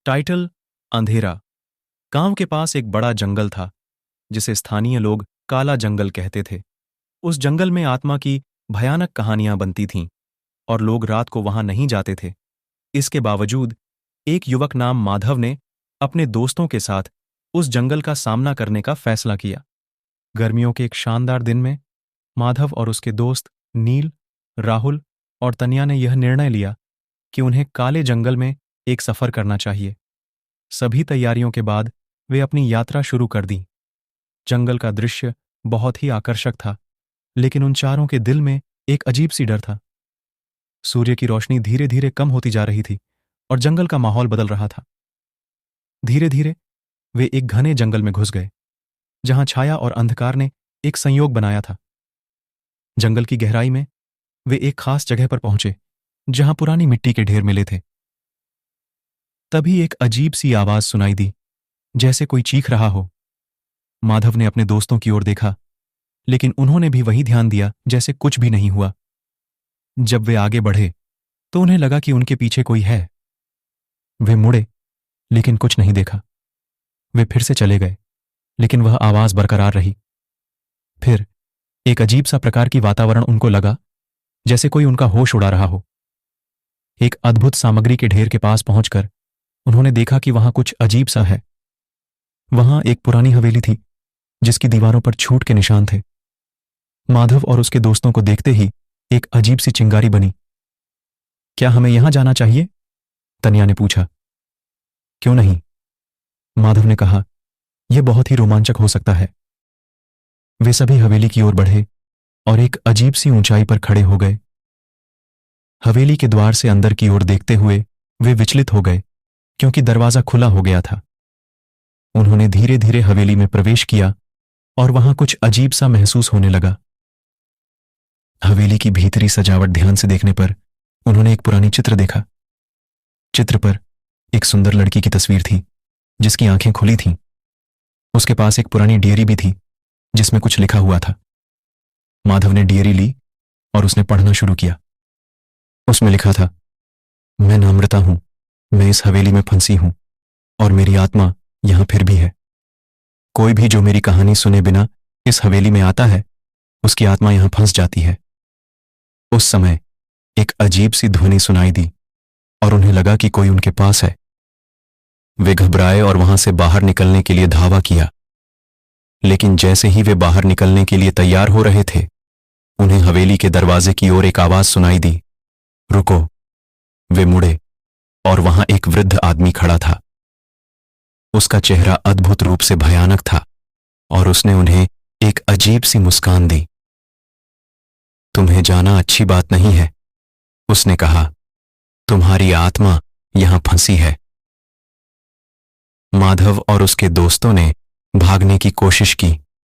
Title: अंधेरा। गांव के पास एक बड़ा जंगल था जिसे स्थानीय लोग काला जंगल कहते थे। उस जंगल में आत्मा की भयानक कहानियां बनती थीं और लोग रात को वहां नहीं जाते थे। इसके बावजूद एक युवक नाम माधव ने अपने दोस्तों के साथ उस जंगल का सामना करने का फैसला किया। गर्मियों के एक शानदार दिन में माधव और उसके दोस्त नील, राहुल और तनिया ने यह निर्णय लिया कि उन्हें काले जंगल में एक सफर करना चाहिए। सभी तैयारियों के बाद वे अपनी यात्रा शुरू कर दी। जंगल का दृश्य बहुत ही आकर्षक था, लेकिन उन चारों के दिल में एक अजीब सी डर था। सूर्य की रोशनी धीरे धीरे कम होती जा रही थी और जंगल का माहौल बदल रहा था। धीरे धीरे वे एक घने जंगल में घुस गए, जहां छाया और अंधकार ने एक संयोग बनाया था। जंगल की गहराई में वे एक खास जगह पर पहुंचे, जहां पुरानी मिट्टी के ढेर मिले थे। तभी एक अजीब सी आवाज सुनाई दी, जैसे कोई चीख रहा हो। माधव ने अपने दोस्तों की ओर देखा, लेकिन उन्होंने भी वही ध्यान दिया जैसे कुछ भी नहीं हुआ। जब वे आगे बढ़े तो उन्हें लगा कि उनके पीछे कोई है। वे मुड़े, लेकिन कुछ नहीं देखा। वे फिर से चले गए, लेकिन वह आवाज बरकरार रही। फिर एक अजीब सा प्रकार की वातावरण उनको लगा, जैसे कोई उनका होश उड़ा रहा हो। एक अद्भुत सामग्री के ढेर के पास पहुंचकर उन्होंने देखा कि वहां कुछ अजीब सा है। वहां एक पुरानी हवेली थी, जिसकी दीवारों पर छूट के निशान थे। माधव और उसके दोस्तों को देखते ही एक अजीब सी चिंगारी बनी। क्या हमें यहां जाना चाहिए? तनिया ने पूछा। क्यों नहीं? माधव ने कहा, यह बहुत ही रोमांचक हो सकता है। वे सभी हवेली की ओर बढ़े और एक अजीब सी ऊंचाई पर खड़े हो गए। हवेली के द्वार से अंदर की ओर देखते हुए वे विचलित हो गए, क्योंकि दरवाजा खुला हो गया था। उन्होंने धीरे धीरे हवेली में प्रवेश किया और वहां कुछ अजीब सा महसूस होने लगा। हवेली की भीतरी सजावट ध्यान से देखने पर उन्होंने एक पुरानी चित्र देखा। चित्र पर एक सुंदर लड़की की तस्वीर थी, जिसकी आंखें खुली थीं। उसके पास एक पुरानी डियरी भी थी, जिसमें कुछ लिखा हुआ था। माधव ने डियरी ली और उसने पढ़ना शुरू किया। उसमें लिखा था, मैं नम्रता हूं, मैं इस हवेली में फंसी हूं और मेरी आत्मा यहां फिर भी है। कोई भी जो मेरी कहानी सुने बिना इस हवेली में आता है, उसकी आत्मा यहां फंस जाती है। उस समय एक अजीब सी ध्वनि सुनाई दी और उन्हें लगा कि कोई उनके पास है। वे घबराए और वहां से बाहर निकलने के लिए धावा किया, लेकिन जैसे ही वे बाहर निकलने के लिए तैयार हो रहे थे, उन्हें हवेली के दरवाजे की ओर एक आवाज सुनाई दी, रुको। वे मुड़े और वहां एक वृद्ध आदमी खड़ा था। उसका चेहरा अद्भुत रूप से भयानक था और उसने उन्हें एक अजीब सी मुस्कान दी। तुम्हें जाना अच्छी बात नहीं है, उसने कहा। तुम्हारी आत्मा यहां फंसी है। माधव और उसके दोस्तों ने भागने की कोशिश की,